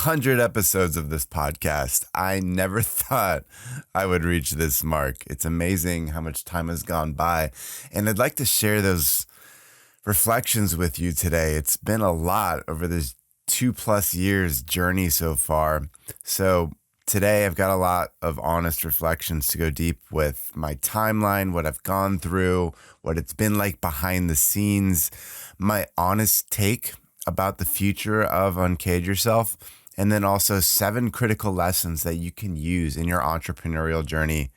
100 episodes of this podcast. I never thought I would reach this mark. It's amazing how much time has gone by. And I'd like to share those reflections with you today. It's been a lot over this 2+ years journey so far. So today I've got a lot of honest reflections to go deep with my timeline, what I've gone through, what it's been like behind the scenes, my honest take about the future of Uncage Yourself, and then also 7 critical lessons that you can use in your entrepreneurial journey.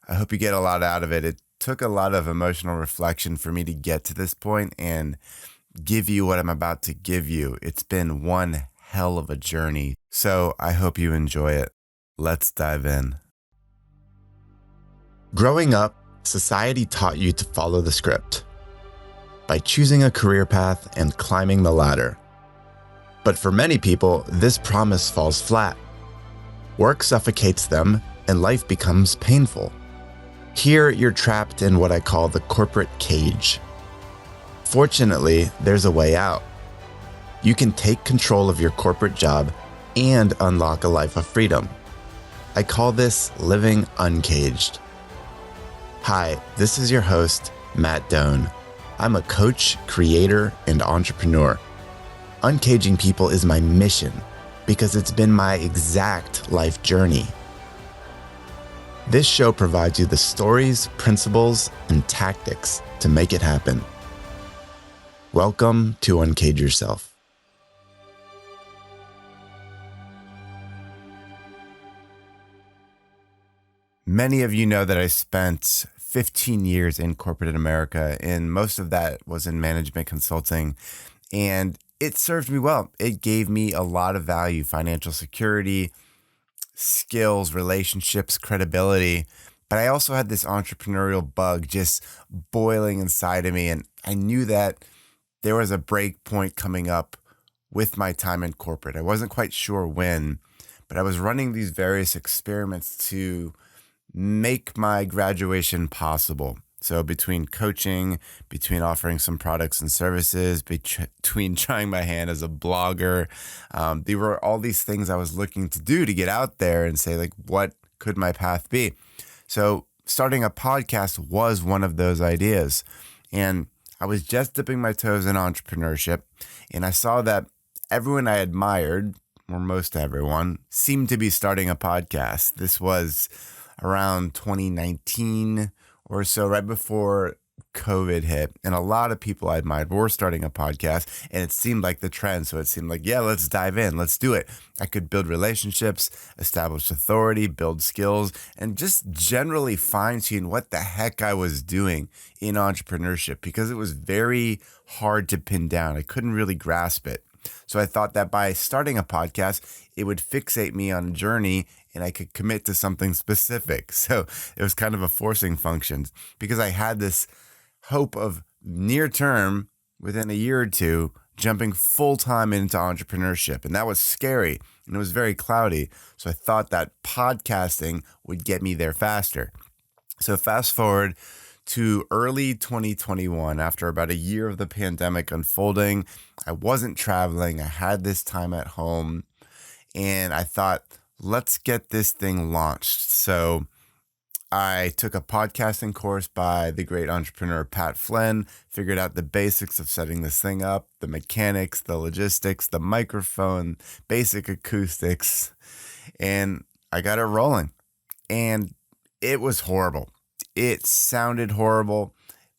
I hope you get a lot out of it. It took a lot of emotional reflection for me to get to this point and give you what I'm about to give you. It's been one hell of a journey, so I hope you enjoy it. Let's dive in. Growing up, society taught you to follow the script by choosing a career path and climbing the ladder. But for many people, this promise falls flat. Work suffocates them and life becomes painful. Here, you're trapped in what I call the corporate cage. Fortunately, there's a way out. You can take control of your corporate job and unlock a life of freedom. I call this living uncaged. Hi, this is your host, Matt Doan. I'm a coach, creator, and entrepreneur. Uncaging people is my mission because it's been my exact life journey. This show provides you the stories, principles, and tactics to make it happen. Welcome to Uncage Yourself. Many of you know that I spent 15 years in corporate America, and most of that was in management consulting, and it served me well. It gave me a lot of value, financial security, skills, relationships, credibility, but I also had this entrepreneurial bug just boiling inside of me, and I knew that there was a break point coming up with my time in corporate. I wasn't quite sure when, but I was running these various experiments to make my graduation possible. So between coaching, between offering some products and services, between trying my hand as a blogger, there were all these things I was looking to do to get out there and say, like, what could my path be? So starting a podcast was one of those ideas. And I was just dipping my toes in entrepreneurship, and I saw that everyone I admired, or most everyone, seemed to be starting a podcast. This was around 2019 or so, right before COVID hit. And a lot of people I admired were starting a podcast, and it seemed like the trend. So it seemed like, yeah, let's dive in. Let's do it. I could build relationships, establish authority, build skills, and just generally fine-tune what the heck I was doing in entrepreneurship, because it was very hard to pin down. I couldn't really grasp it. So I thought that by starting a podcast, it would fixate me on a journey and I could commit to something specific. So it was kind of a forcing function, because I had this hope of near term, within a year or two, jumping full time into entrepreneurship. And that was scary and it was very cloudy. So I thought that podcasting would get me there faster. So fast forward to early 2021, after about a year of the pandemic unfolding, I wasn't traveling. I had this time at home and I thought, let's get this thing launched. So I took a podcasting course by the great entrepreneur Pat Flynn, figured out the basics of setting this thing up, the mechanics, the logistics, the microphone, basic acoustics, and I got it rolling. And it was horrible. It sounded horrible.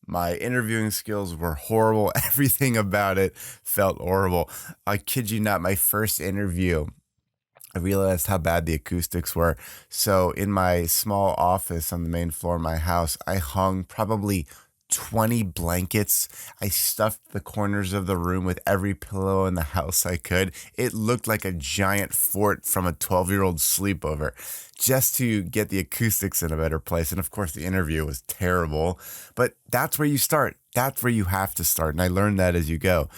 My interviewing skills were horrible. Everything about it felt horrible. I kid you not, my first interview, I realized how bad the acoustics were. So in my small office on the main floor of my house, I hung probably 20 blankets. I stuffed the corners of the room with every pillow in the house I could. It looked like a giant fort from a 12-year-old sleepover, just to get the acoustics in a better place. And of course, the interview was terrible, but that's where you start. That's where you have to start. And I learned that as you go.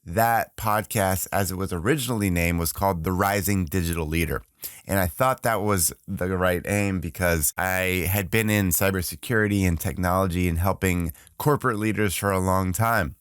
That podcast, as it was originally named, was called The Rising Digital Leader. And I thought that was the right aim because I had been in cybersecurity and technology and helping corporate leaders for a long time,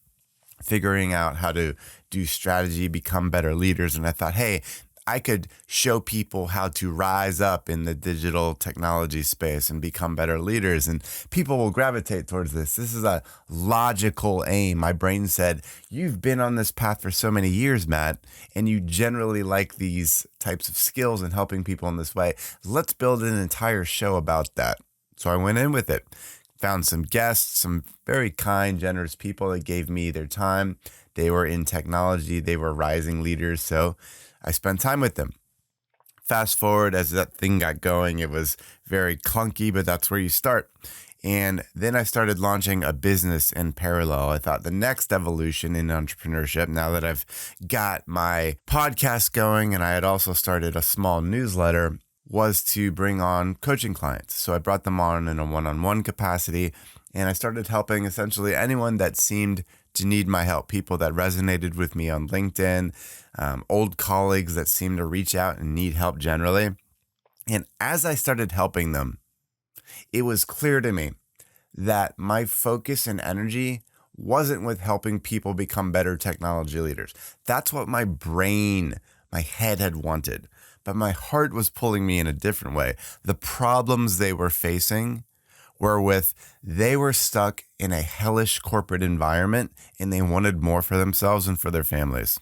figuring out how to do strategy, become better leaders. And I thought, hey, I could show people how to rise up in the digital technology space and become better leaders, and people will gravitate towards this. This is a logical aim. My brain said, you've been on this path for so many years, Matt, and you generally like these types of skills and helping people in this way. Let's build an entire show about that. So I went in with it, found some guests, some very kind, generous people that gave me their time. They were in technology. They were rising leaders. So I spent time with them. Fast forward, as that thing got going, it was very clunky, but that's where you start. And then I started launching a business in parallel. I thought the next evolution in entrepreneurship, now that I've got my podcast going and I had also started a small newsletter, was to bring on coaching clients. So I brought them on in a one-on-one capacity, and I started helping essentially anyone that seemed to need my help, people that resonated with me on LinkedIn, old colleagues that seemed to reach out and need help generally. And as I started helping them, it was clear to me that my focus and energy wasn't with helping people become better technology leaders. That's what my brain, my head had wanted, but my heart was pulling me in a different way. The problems they were facing they were stuck in a hellish corporate environment and they wanted more for themselves and for their families.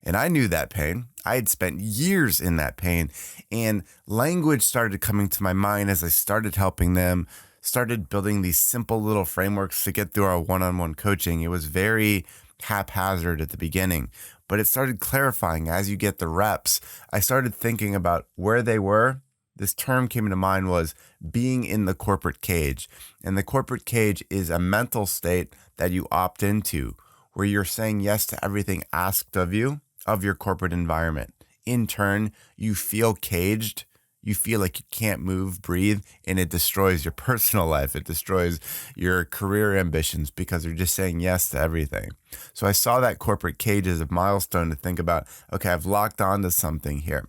And I knew that pain. I had spent years in that pain, and language started coming to my mind as I started helping them, started building these simple little frameworks to get through our one-on-one coaching. It was very haphazard at the beginning, but it started clarifying as you get the reps. I started thinking about where they were. This term came to mind was being in the corporate cage. And the corporate cage is a mental state that you opt into where you're saying yes to everything asked of you, of your corporate environment. In turn, you feel caged. You feel like you can't move, breathe, and it destroys your personal life. It destroys your career ambitions because you're just saying yes to everything. So I saw that corporate cage as a milestone to think about, okay, I've locked onto something here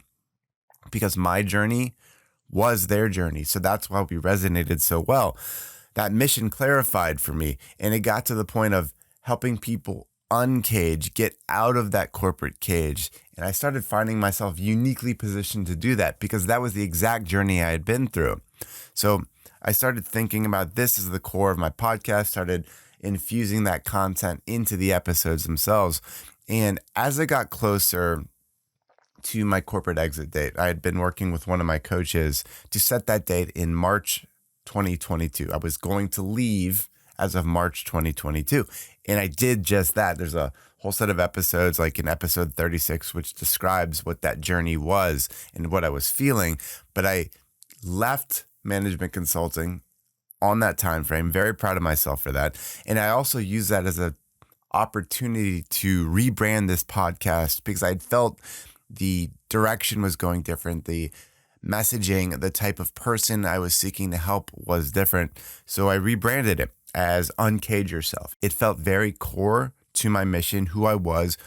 because my journey was their journey. So that's why we resonated so well. That mission clarified for me, and it got to the point of helping people uncage, get out of that corporate cage. And I started finding myself uniquely positioned to do that because that was the exact journey I had been through. So I started thinking about this as the core of my podcast, started infusing that content into the episodes themselves. And as I got closer to my corporate exit date, I had been working with one of my coaches to set that date in March 2022. I was going to leave as of March 2022. And I did just that. There's a whole set of episodes, like in episode 36, which describes what that journey was and what I was feeling. But I left management consulting on that time frame. Very proud of myself for that. And I also use that as an opportunity to rebrand this podcast because I'd felt the direction was going different. The messaging, the type of person I was seeking to help was different. So I rebranded it as Uncage Yourself. It felt very core to my mission, who I was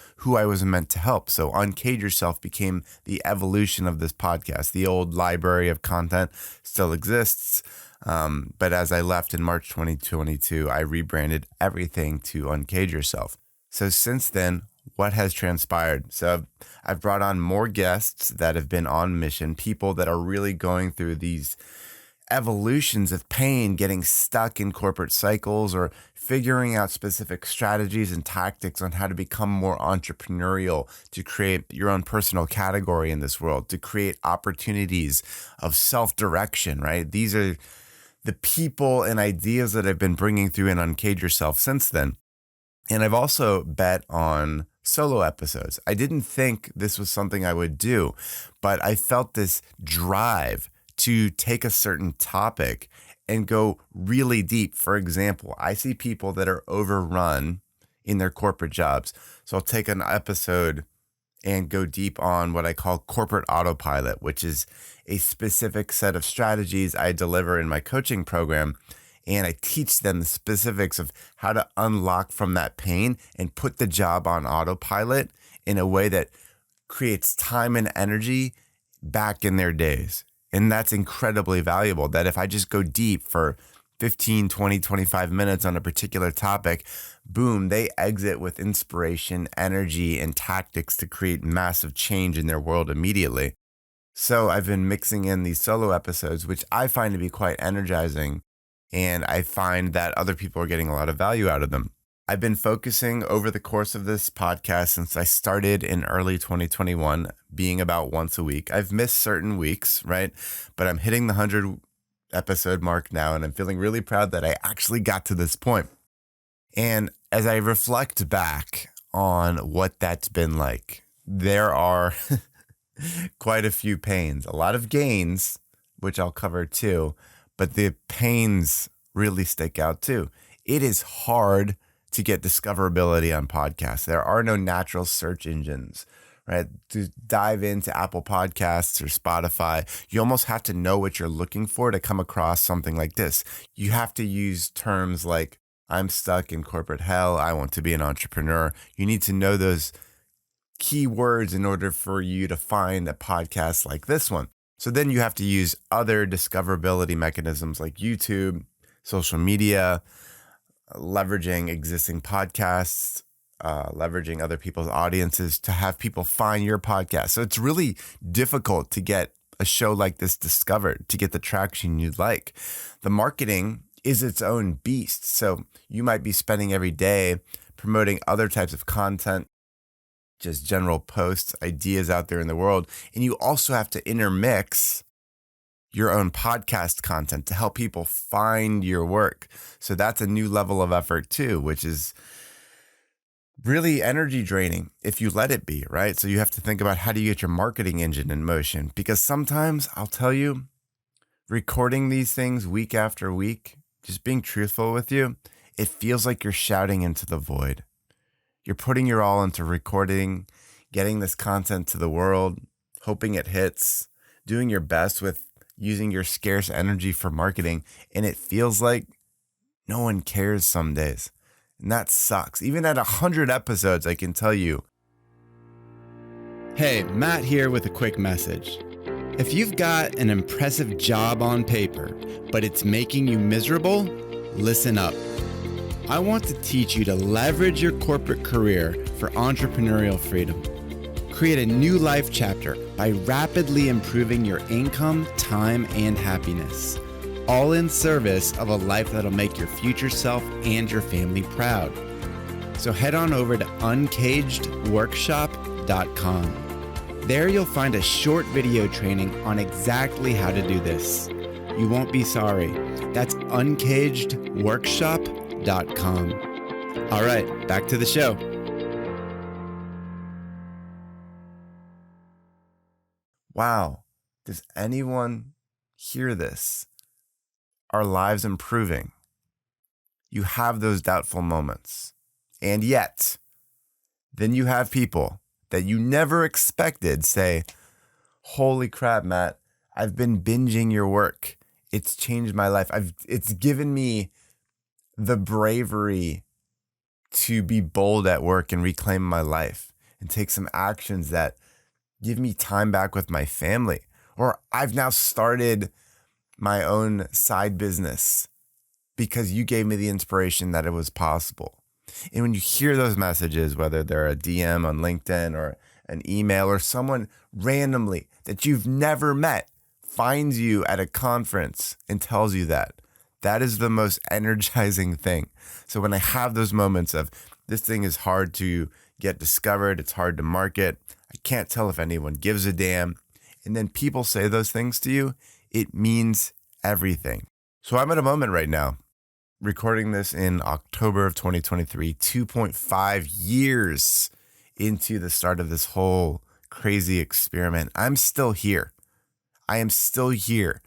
meant to help. So Uncage Yourself became the evolution of this podcast. The old library of content still exists. But as I left in March 2022, I rebranded everything to Uncage Yourself. So since then, what has transpired? So I've brought on more guests that have been on mission, people that are really going through these evolutions of pain, getting stuck in corporate cycles or figuring out specific strategies and tactics on how to become more entrepreneurial, to create your own personal category in this world, to create opportunities of self-direction, right? These are the people and ideas that I've been bringing through in Uncage Yourself since then. And I've also bet on solo episodes. I didn't think this was something I would do, but I felt this drive to take a certain topic and go really deep. For example, I see people that are overrun in their corporate jobs. So I'll take an episode and go deep on what I call corporate autopilot, which is a specific set of strategies I deliver in my coaching program. And I teach them the specifics of how to unlock from that pain and put the job on autopilot in a way that creates time and energy back in their days. And that's incredibly valuable, that if I just go deep for 15, 20, 25 minutes on a particular topic, boom, they exit with inspiration, energy, and tactics to create massive change in their world immediately. So I've been mixing in these solo episodes, which I find to be quite energizing. And I find that other people are getting a lot of value out of them. I've been focusing over the course of this podcast since I started in early 2021, being about once a week. I've missed certain weeks, right? But I'm hitting the 100 episode mark now, and I'm feeling really proud that I actually got to this point. And as I reflect back on what that's been like, there are quite a few pains, a lot of gains, which I'll cover too, but the pains really stick out too. It is hard to get discoverability on podcasts. There are no natural search engines, right? To dive into Apple Podcasts or Spotify, you almost have to know what you're looking for to come across something like this. You have to use terms like, I'm stuck in corporate hell, I want to be an entrepreneur. You need to know those key words in order for you to find a podcast like this one. So then you have to use other discoverability mechanisms like YouTube, social media, leveraging existing podcasts, leveraging other people's audiences to have people find your podcast. So it's really difficult to get a show like this discovered, to get the traction you'd like. The marketing is its own beast. So you might be spending every day promoting other types of content, just general posts, ideas out there in the world. And you also have to intermix your own podcast content to help people find your work. So that's a new level of effort too, which is really energy draining if you let it be, right? So you have to think about, how do you get your marketing engine in motion? Because sometimes, I'll tell you, recording these things week after week, just being truthful with you, it feels like you're shouting into the void. You're putting your all into recording, getting this content to the world, hoping it hits, doing your best with using your scarce energy for marketing, and it feels like no one cares some days. And that sucks. Even at 100 episodes, I can tell you. Hey, Matt here with a quick message. If you've got an impressive job on paper, but it's making you miserable, listen up. I want to teach you to leverage your corporate career for entrepreneurial freedom. Create a new life chapter by rapidly improving your income, time, and happiness, all in service of a life that'll make your future self and your family proud. So head on over to uncagedworkshop.com. There you'll find a short video training on exactly how to do this. You won't be sorry. That's uncagedworkshop.com. All right, back to the show. Wow, does anyone hear this? Our lives improving. You have those doubtful moments. And yet, then you have people that you never expected say, holy crap, Matt, I've been binging your work. It's changed my life. It's given me the bravery to be bold at work and reclaim my life and take some actions that give me time back with my family. Or I've now started my own side business because you gave me the inspiration that it was possible. And when you hear those messages, whether they're a DM on LinkedIn or an email, or someone randomly that you've never met finds you at a conference and tells you that, that is the most energizing thing. So when I have those moments of, this thing is hard to get discovered, it's hard to market, I can't tell if anyone gives a damn, and then people say those things to you, it means everything. So I'm at a moment right now, recording this in October of 2023, 2.5 years into the start of this whole crazy experiment. I'm still here. I am still here.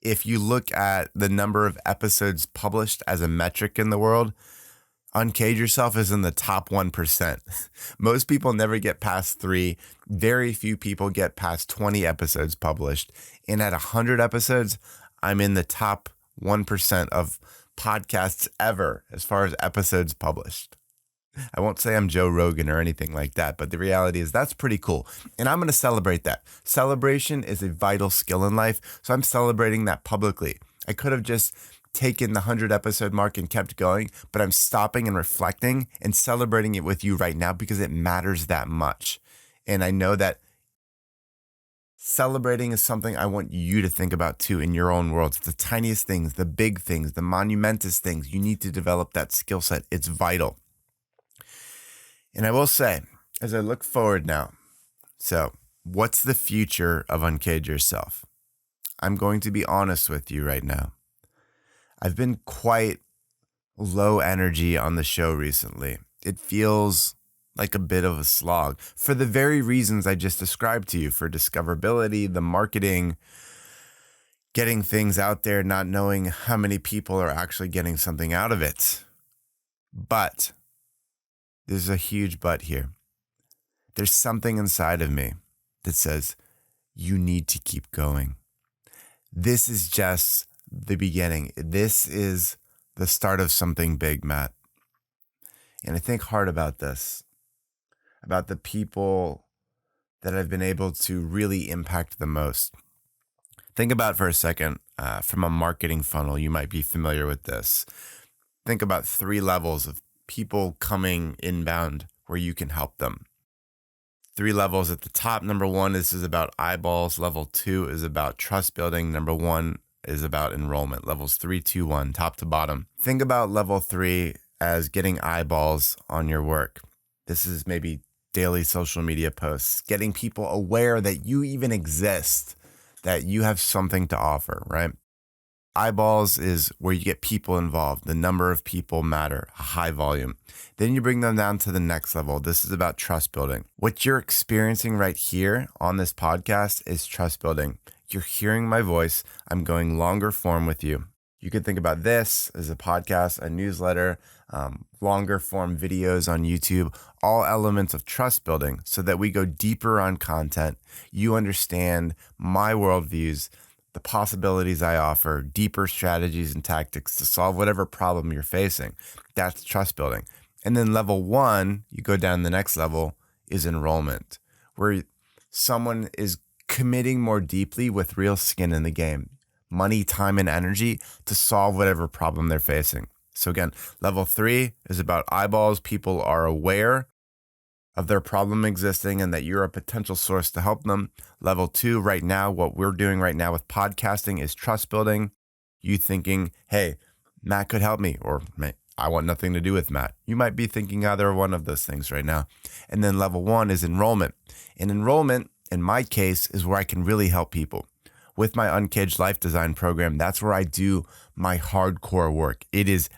If you look at the number of episodes published as a metric in the world, Uncage Yourself is in the top 1%. Most people never get past 3. Very few people get past 20 episodes published. And at 100 episodes, I'm in the top 1% of podcasts ever as far as episodes published. I won't say I'm Joe Rogan or anything like that, but the reality is that's pretty cool. And I'm going to celebrate that. Celebration is a vital skill in life, so I'm celebrating that publicly. I could have just taken the 100 episode mark and kept going, but I'm stopping and reflecting and celebrating it with you right now because it matters that much. And I know that celebrating is something I want you to think about too in your own worlds. The tiniest things, the big things, the monumentous things. You need to develop that skill set. It's vital. And I will say, as I look forward now, so what's the future of Uncage Yourself? I'm going to be honest with you right now. I've been quite low energy on the show recently. It feels like a bit of a slog for the very reasons I just described to you, for discoverability, the marketing, getting things out there, not knowing how many people are actually getting something out of it. But there's a huge but here. There's something inside of me that says, you need to keep going. This is just the beginning. This is the start of something big, Matt. And I think hard about this, about the people that I've been able to really impact the most. Think about for a second, from a marketing funnel, you might be familiar with this. Think about 3 levels of people coming inbound where you can help them. 3 levels at the top. Number 1, this is about eyeballs. Level 2 is about trust building. Number 1 is about enrollment. Levels 3, 2, 1, top to bottom. Think about level 3 as getting eyeballs on your work. This is maybe daily social media posts, getting people aware that you even exist, that you have something to offer, right? Eyeballs is where you get people involved. The number of people matter, a high volume. Then you bring them down to the next level. This is about trust building. What you're experiencing right here on this podcast is trust building. You're hearing my voice. I'm going longer form with you. You could think about this as a podcast, a newsletter, longer form videos on YouTube, all elements of trust building so that we go deeper on content. You understand my worldviews, the possibilities I offer, deeper strategies and tactics to solve whatever problem you're facing. That's trust building. And then level 1, you go down the next level, is enrollment, where someone is committing more deeply with real skin in the game, money, time, and energy to solve whatever problem they're facing. So again, level 3 is about eyeballs. People are aware of their problem existing and that you're a potential source to help them. Level 2, right now, what we're doing right now with podcasting is trust building. You thinking, hey, Matt could help me, or I want nothing to do with Matt. You might be thinking either one of those things right now. And then level 1 is enrollment. And enrollment, in my case, is where I can really help people. With my Uncaged Life Design program, that's where I do my hardcore work. It is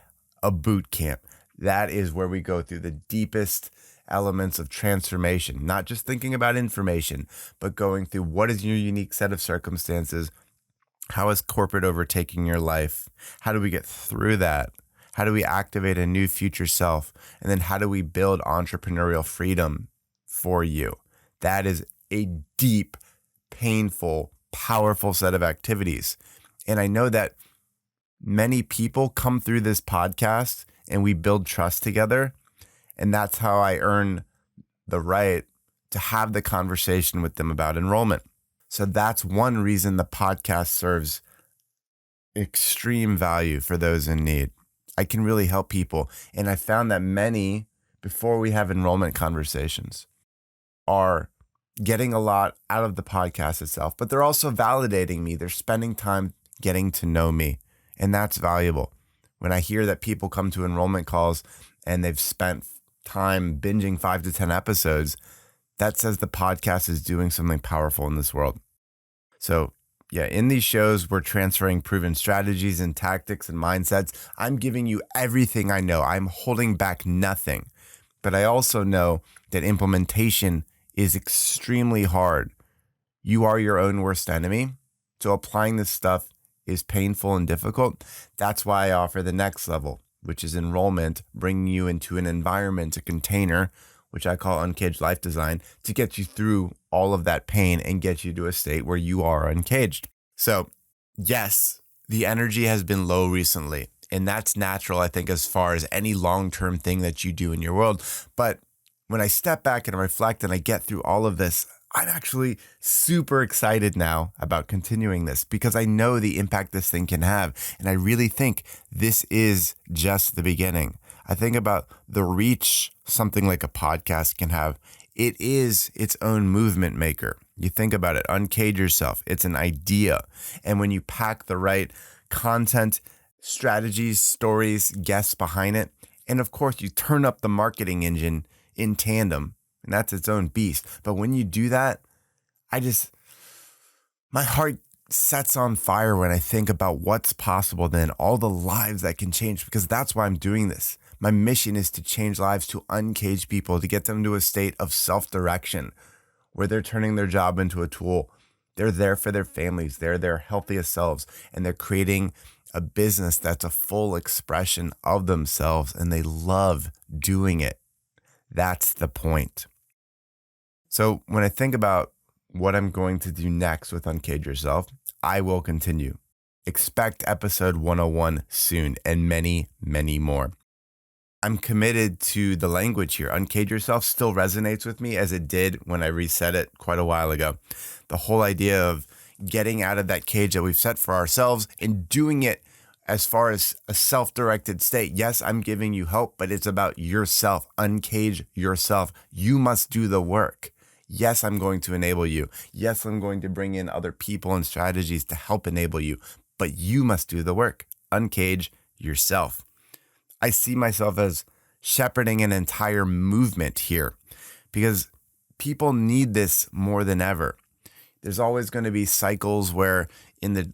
a boot camp. That is where we go through the deepest elements of transformation, not just thinking about information, but going through what is your unique set of circumstances. How is corporate overtaking your life? How do we get through that? How do we activate a new future self? And then how do we build entrepreneurial freedom for you? That is a deep, painful, powerful set of activities. And I know that many people come through this podcast and we build trust together. And that's how I earn the right to have the conversation with them about enrollment. So that's one reason the podcast serves extreme value for those in need. I can really help people. And I found that many, before we have enrollment conversations, are getting a lot out of the podcast itself, but they're also validating me. They're spending time getting to know me. And that's valuable. When I hear that people come to enrollment calls and they've spent time binging 5 to 10 episodes, that says the podcast is doing something powerful in this world. So yeah, in these shows, we're transferring proven strategies and tactics and mindsets. I'm giving you everything I know. I'm holding back nothing. But I also know that implementation is extremely hard. You are your own worst enemy. So applying this stuff is painful and difficult. That's why I offer the next level, which is enrollment, bringing you into an environment, a container, which I call Uncaged Life Design, to get you through all of that pain and get you to a state where you are uncaged. So yes, the energy has been low recently, and that's natural, I think, as far as any long-term thing that you do in your world. But when I step back and reflect and I get through all of this, I'm actually super excited now about continuing this because I know the impact this thing can have. And I really think this is just the beginning. I think about the reach something like a podcast can have. It is its own movement maker. You think about it, Uncage Yourself. It's an idea. And when you pack the right content, strategies, stories, guests behind it, and of course you turn up the marketing engine in tandem, and that's its own beast. But when you do that, my heart sets on fire when I think about what's possible then, all the lives that can change, because that's why I'm doing this. My mission is to change lives, to uncage people, to get them to a state of self-direction where they're turning their job into a tool. They're there for their families. They're their healthiest selves, and they're creating a business that's a full expression of themselves, and they love doing it. That's the point. So when I think about what I'm going to do next with Uncage Yourself, I will continue. Expect episode 101 soon and many, many more. I'm committed to the language here. Uncage Yourself still resonates with me as it did when I reset it quite a while ago. The whole idea of getting out of that cage that we've set for ourselves and doing it as far as a self-directed state. Yes, I'm giving you help, but it's about yourself. Uncage yourself. You must do the work. Yes, I'm going to enable you. Yes, I'm going to bring in other people and strategies to help enable you, but you must do the work. Uncage yourself. I see myself as shepherding an entire movement here because people need this more than ever. There's always going to be cycles where in the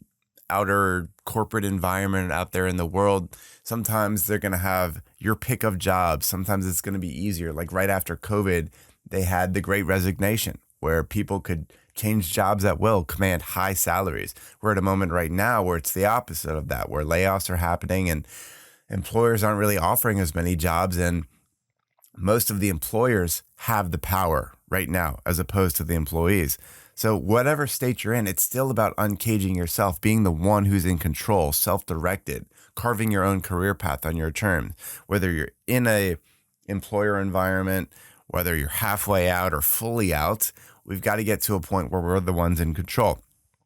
outer corporate environment out there in the world, sometimes they're going to have your pick of jobs. Sometimes it's going to be easier. Like right after COVID, they had the Great Resignation where people could change jobs at will, command high salaries. We're at a moment right now where it's the opposite of that, where layoffs are happening and employers aren't really offering as many jobs. And most of the employers have the power right now as opposed to the employees. So whatever state you're in, it's still about uncaging yourself, being the one who's in control, self-directed, carving your own career path on your terms. Whether you're in a employer environment, whether you're halfway out or fully out, we've got to get to a point where we're the ones in control.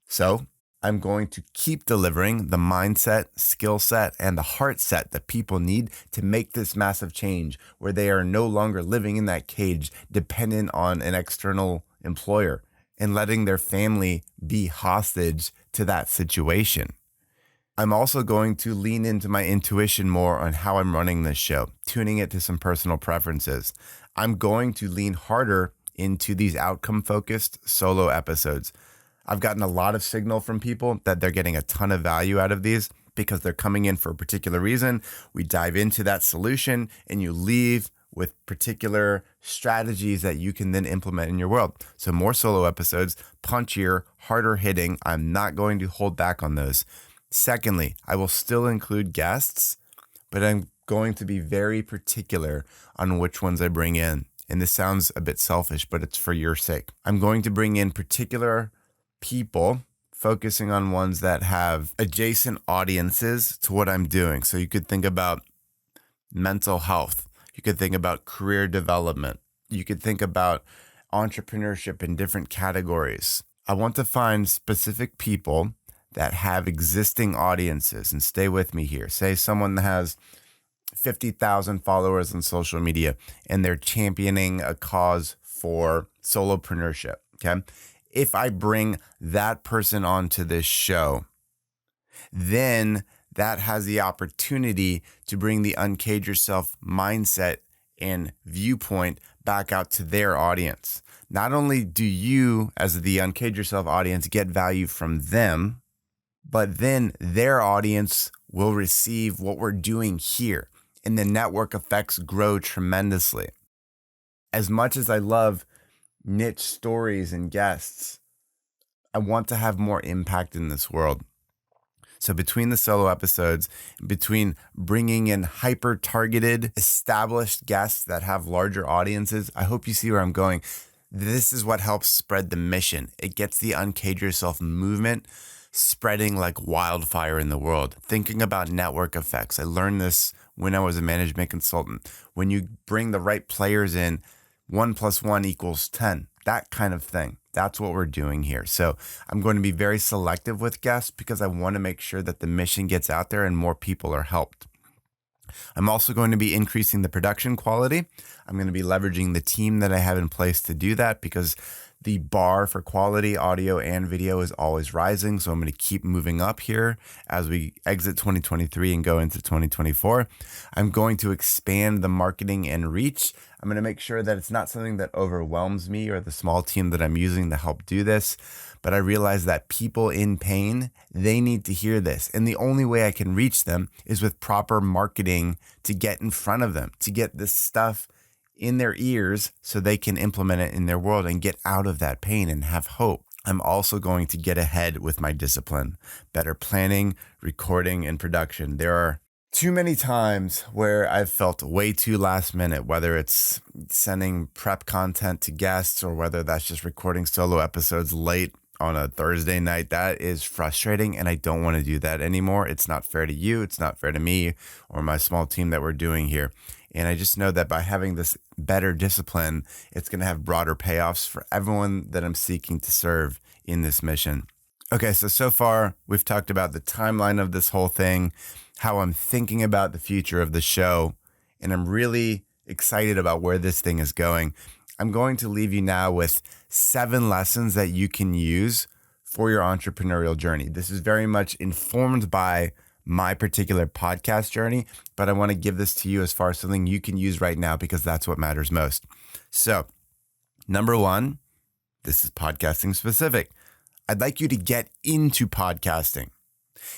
So I'm going to keep delivering the mindset, skill set, and the heart set that people need to make this massive change where they are no longer living in that cage dependent on an external employer and letting their family be hostage to that situation. I'm also going to lean into my intuition more on how I'm running this show, tuning it to some personal preferences. I'm going to lean harder into these outcome-focused solo episodes. I've gotten a lot of signal from people that they're getting a ton of value out of these because they're coming in for a particular reason. We dive into that solution and you leave with particular strategies that you can then implement in your world. So more solo episodes, punchier, harder hitting. I'm not going to hold back on those. Secondly, I will still include guests, but I'm going to be very particular on which ones I bring in. And this sounds a bit selfish, but it's for your sake. I'm going to bring in particular people, focusing on ones that have adjacent audiences to what I'm doing. So you could think about mental health. You could think about career development. You could think about entrepreneurship in different categories. I want to find specific people that have existing audiences, and stay with me here. Say someone that has 50,000 followers on social media and they're championing a cause for solopreneurship. Okay. If I bring that person onto this show, then that has the opportunity to bring the Uncage Yourself mindset and viewpoint back out to their audience. Not only do you, as the Uncage Yourself audience, get value from them, but then their audience will receive what we're doing here, and the network effects grow tremendously. As much as I love niche stories and guests, I want to have more impact in this world. So between the solo episodes, between bringing in hyper-targeted, established guests that have larger audiences, I hope you see where I'm going. This is what helps spread the mission. It gets the Uncage Yourself movement spreading like wildfire in the world. Thinking about network effects. I learned this when I was a management consultant. When you bring the right players in, 1 + 1 = 10. That kind of thing. That's what we're doing here. So I'm going to be very selective with guests because I want to make sure that the mission gets out there and more people are helped. I'm also going to be increasing the production quality. I'm going to be leveraging the team that I have in place to do that because the bar for quality audio and video is always rising. So I'm going to keep moving up here as we exit 2023 and go into 2024. I'm going to expand the marketing and reach. I'm going to make sure that it's not something that overwhelms me or the small team that I'm using to help do this. But I realize that people in pain, they need to hear this. And the only way I can reach them is with proper marketing to get in front of them, to get this stuff in their ears so they can implement it in their world and get out of that pain and have hope. I'm also going to get ahead with my discipline, better planning, recording, and production. There are too many times where I've felt way too last minute, whether it's sending prep content to guests or whether that's just recording solo episodes late on a Thursday night. That is frustrating, and I don't want to do that anymore. It's not fair to you. It's not fair to me or my small team that we're doing here. And I just know that by having this better discipline, it's going to have broader payoffs for everyone that I'm seeking to serve in this mission. Okay, so far we've talked about the timeline of this whole thing, how I'm thinking about the future of the show, and I'm really excited about where this thing is going. I'm going to leave you now with 7 lessons that you can use for your entrepreneurial journey. This is very much informed by my particular podcast journey, but I want to give this to you as far as something you can use right now because that's what matters most. So, number 1, this is podcasting specific. I'd like you to get into podcasting.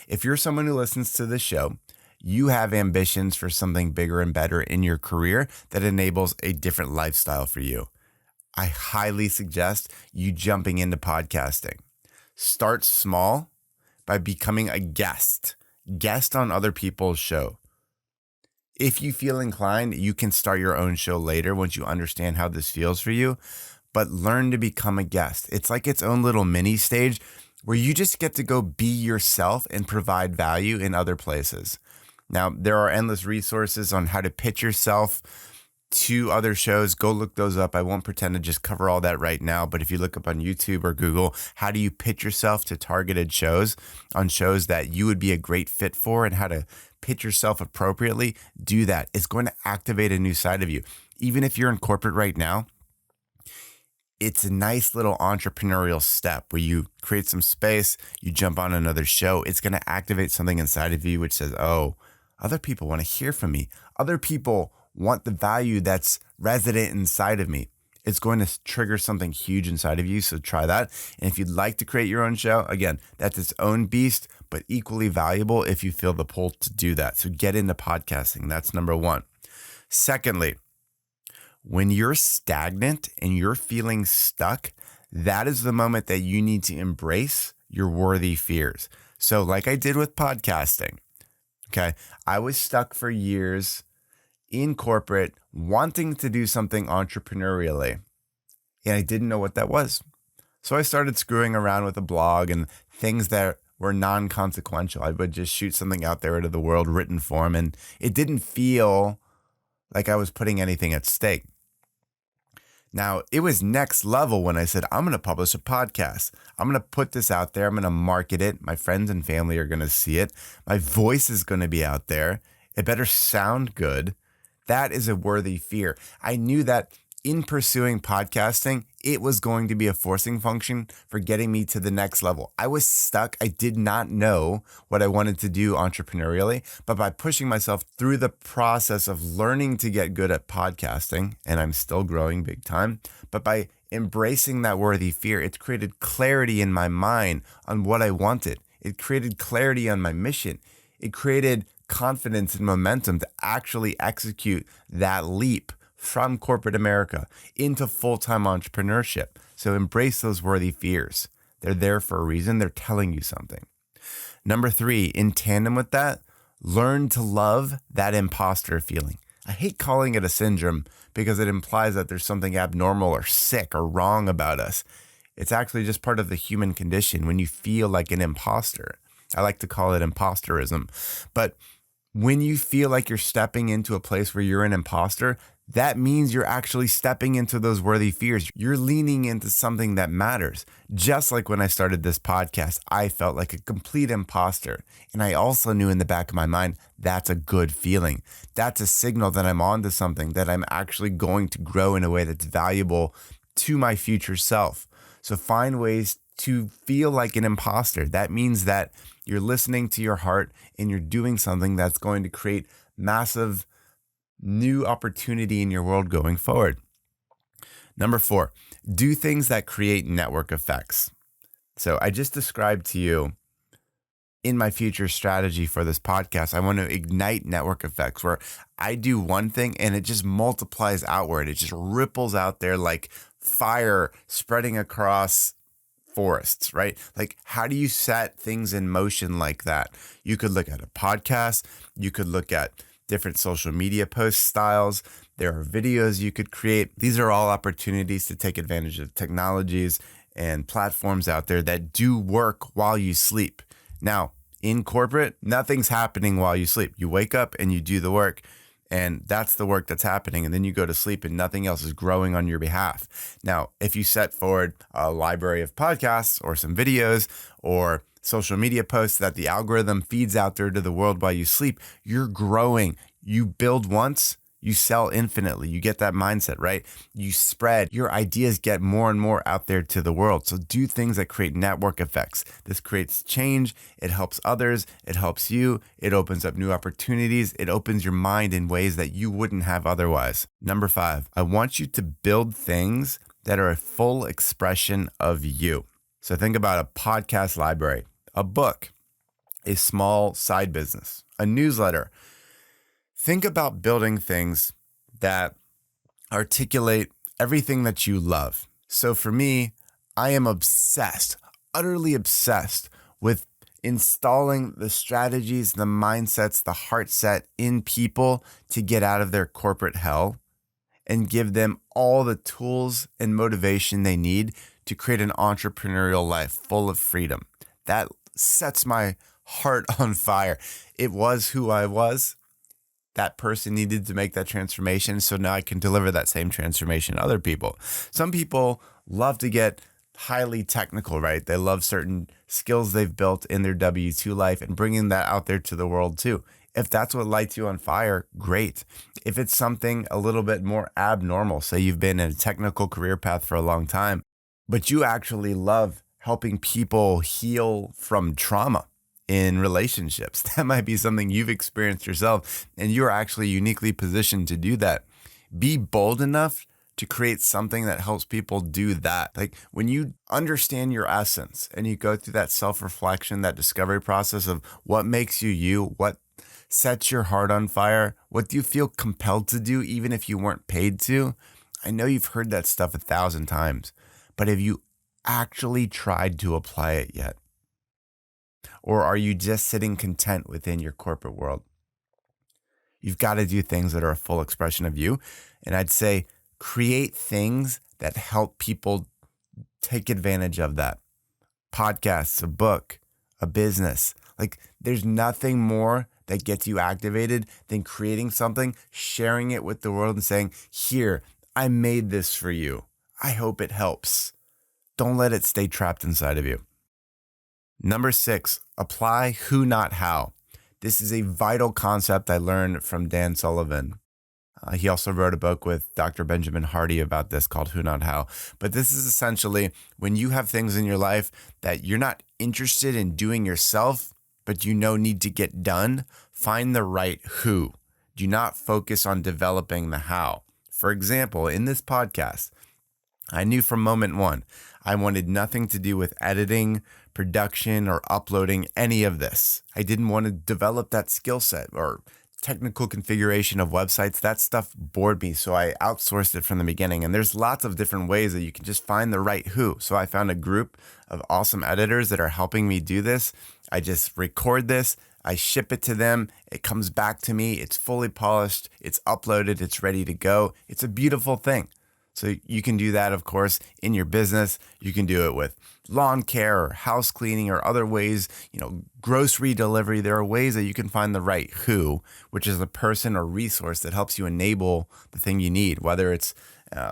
If you're someone who listens to this show, you have ambitions for something bigger and better in your career that enables a different lifestyle for you. I highly suggest you jumping into podcasting. Start small by becoming a guest on other people's show. If you feel inclined, you can start your own show later once you understand how this feels for you, but learn to become a guest. It's like its own little mini stage where you just get to go be yourself and provide value in other places. Now, there are endless resources on how to pitch yourself to other shows. Go look those up. I won't pretend to just cover all that right now, but if you look up on YouTube or Google, how do you pitch yourself to targeted shows on shows that you would be a great fit for and how to pitch yourself appropriately, do that. It's going to activate a new side of you. Even if you're in corporate right now, it's a nice little entrepreneurial step where you create some space, you jump on another show. It's going to activate something inside of you which says, oh, other people want to hear from me. Other people want the value that's resident inside of me. It's going to trigger something huge inside of you. So try that. And if you'd like to create your own show, again, that's its own beast, but equally valuable if you feel the pull to do that. So get into podcasting. That's number 1. Secondly, when you're stagnant and you're feeling stuck, that is the moment that you need to embrace your worthy fears. So like I did with podcasting, okay, I was stuck for years in corporate wanting to do something entrepreneurially, and I didn't know what that was. So I started screwing around with a blog and things that were non-consequential. I would just shoot something out there into the world, written form, and it didn't feel like I was putting anything at stake. Now, it was next level when I said, I'm going to publish a podcast. I'm going to put this out there. I'm going to market it. My friends and family are going to see it. My voice is going to be out there. It better sound good. That is a worthy fear. I knew that in pursuing podcasting, it was going to be a forcing function for getting me to the next level. I was stuck. I did not know what I wanted to do entrepreneurially, but by pushing myself through the process of learning to get good at podcasting, and I'm still growing big time, but by embracing that worthy fear, it created clarity in my mind on what I wanted. It created clarity on my mission. It created confidence and momentum to actually execute that leap from corporate America into full-time entrepreneurship. So embrace those worthy fears. They're there for a reason. They're telling you something. Number 3, in tandem with that, learn to love that imposter feeling. I hate calling it a syndrome because it implies that there's something abnormal or sick or wrong about us. It's actually just part of the human condition when you feel like an imposter. I like to call it imposterism. But when you feel like you're stepping into a place where you're an imposter, that means you're actually stepping into those worthy fears. You're leaning into something that matters. Just like when I started this podcast, I felt like a complete imposter. And I also knew in the back of my mind, that's a good feeling. That's a signal that I'm onto something, that I'm actually going to grow in a way that's valuable to my future self. So find ways to feel like an imposter. That means that you're listening to your heart and you're doing something that's going to create massive new opportunity in your world going forward. Number 4, do things that create network effects. So I just described to you in my future strategy for this podcast, I want to ignite network effects where I do one thing and it just multiplies outward. It just ripples out there like fire spreading across forests, right? Like, how do you set things in motion like that? You could look at a podcast. You could look at different social media post styles. There are videos you could create. These are all opportunities to take advantage of technologies and platforms out there that do work while you sleep. Now, in corporate, nothing's happening while you sleep. You wake up and you do the work, and that's the work that's happening. And then you go to sleep and nothing else is growing on your behalf. Now, if you set forward a library of podcasts or some videos or social media posts that the algorithm feeds out there to the world while you sleep, you're growing. You build once, you sell infinitely. You get that mindset, right? You spread, your ideas get more and more out there to the world. So do things that create network effects. This creates change. It helps others. It helps you. It opens up new opportunities. It opens your mind in ways that you wouldn't have otherwise. Number 5, I want you to build things that are a full expression of you. So think about a podcast library, a book, a small side business, a newsletter. Think about building things that articulate everything that you love. So for me, I am obsessed, utterly obsessed with installing the strategies, the mindsets, the heart set in people to get out of their corporate hell and give them all the tools and motivation they need to create an entrepreneurial life full of freedom. That sets my heart on fire. It was who I was. That person needed to make that transformation. So now I can deliver that same transformation to other people. Some people love to get highly technical, right? They love certain skills they've built in their W-2 life and bringing that out there to the world too. If that's what lights you on fire, great. If it's something a little bit more abnormal, say you've been in a technical career path for a long time, but you actually love helping people heal from trauma in relationships. That might be something you've experienced yourself, and you're actually uniquely positioned to do that. Be bold enough to create something that helps people do that. Like when you understand your essence and you go through that self-reflection, that discovery process of what makes you you, what sets your heart on fire, what do you feel compelled to do even if you weren't paid to? I know you've heard that stuff 1,000 times, but have you actually tried to apply it yet? Or are you just sitting content within your corporate world? You've got to do things that are a full expression of you. And I'd say create things that help people take advantage of that. Podcasts, a book, a business. Like there's nothing more that gets you activated than creating something, sharing it with the world and saying, here, I made this for you. I hope it helps. Don't let it stay trapped inside of you. Number 6, apply who, not how. This is a vital concept I learned from Dan Sullivan. He also wrote a book with Dr. Benjamin Hardy about this called Who, Not How. But this is essentially when you have things in your life that you're not interested in doing yourself, but you know need to get done, find the right who. Do not focus on developing the how. For example, in this podcast, I knew from moment one, I wanted nothing to do with editing, production, or uploading any of this. I didn't want to develop that skill set or technical configuration of websites. That stuff bored me, so I outsourced it from the beginning. And there's lots of different ways that you can just find the right who. So I found a group of awesome editors that are helping me do this. I just record this, I ship it to them, it comes back to me, it's fully polished, it's uploaded, it's ready to go. It's a beautiful thing. So you can do that, of course, in your business. You can do it with lawn care or house cleaning or other ways, grocery delivery. There are ways that you can find the right who, which is the person or resource that helps you enable the thing you need, whether it's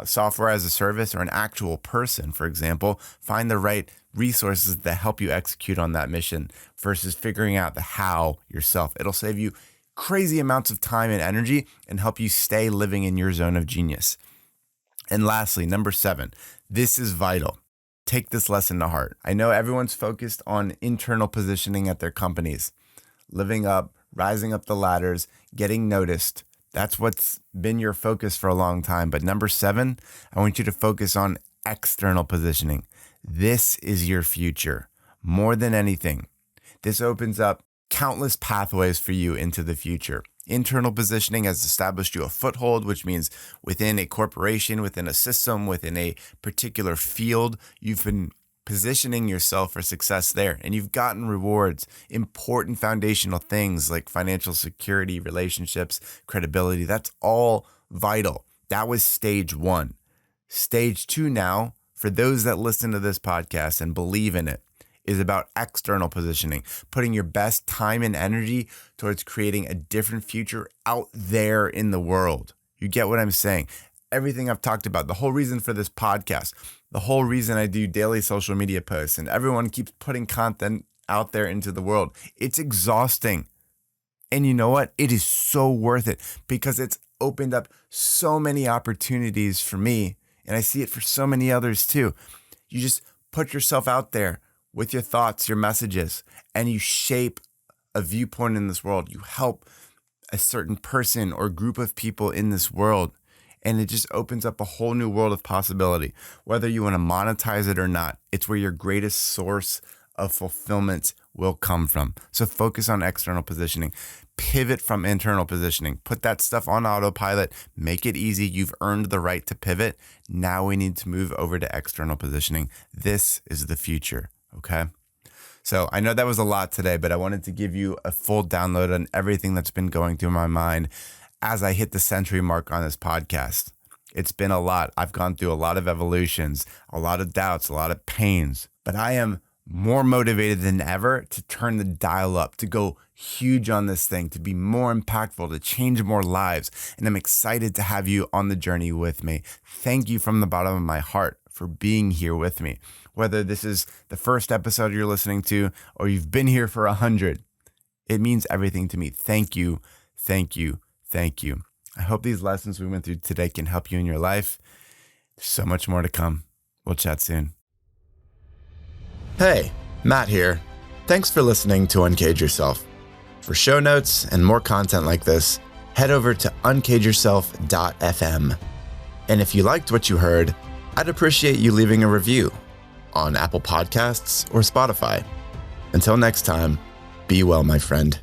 software as a service or an actual person, for example. Find the right resources that help you execute on that mission versus figuring out the how yourself. It'll save you crazy amounts of time and energy and help you stay living in your zone of genius. And lastly, number 7, this is vital. Take this lesson to heart. I know everyone's focused on internal positioning at their companies, living up, rising up the ladders, getting noticed. That's what's been your focus for a long time. But number 7, I want you to focus on external positioning. This is your future. More than anything, this opens up countless pathways for you into the future. Internal positioning has established you a foothold, which means within a corporation, within a system, within a particular field, you've been positioning yourself for success there, and you've gotten rewards, important foundational things like financial security, relationships, credibility. That's all vital. That was stage 1. Stage 2 now, for those that listen to this podcast and believe in it, is about external positioning, putting your best time and energy towards creating a different future out there in the world. You get what I'm saying? Everything I've talked about, the whole reason for this podcast, the whole reason I do daily social media posts, and everyone keeps putting content out there into the world. It's exhausting. And you know what? It is so worth it because it's opened up so many opportunities for me. And I see it for so many others too. You just put yourself out there with your thoughts, your messages, and you shape a viewpoint in this world. You help a certain person or group of people in this world, and it just opens up a whole new world of possibility. Whether you want to monetize it or not, it's where your greatest source of fulfillment will come from. So focus on external positioning. Pivot from internal positioning. Put that stuff on autopilot. Make it easy. You've earned the right to pivot. Now we need to move over to external positioning. This is the future. Okay. So I know that was a lot today, but I wanted to give you a full download on everything that's been going through my mind as I hit the century mark on this podcast. It's been a lot. I've gone through a lot of evolutions, a lot of doubts, a lot of pains, but I am more motivated than ever to turn the dial up, to go huge on this thing, to be more impactful, to change more lives. And I'm excited to have you on the journey with me. Thank you from the bottom of my heart for being here with me. Whether this is the first episode you're listening to or you've been here for 100, it means everything to me. Thank you, thank you, thank you. I hope these lessons we went through today can help you in your life. There's so much more to come. We'll chat soon. Hey, Matt here. Thanks for listening to Uncage Yourself. For show notes and more content like this, head over to uncageyourself.fm. And if you liked what you heard, I'd appreciate you leaving a review on Apple Podcasts or Spotify. Until next time, be well, my friend.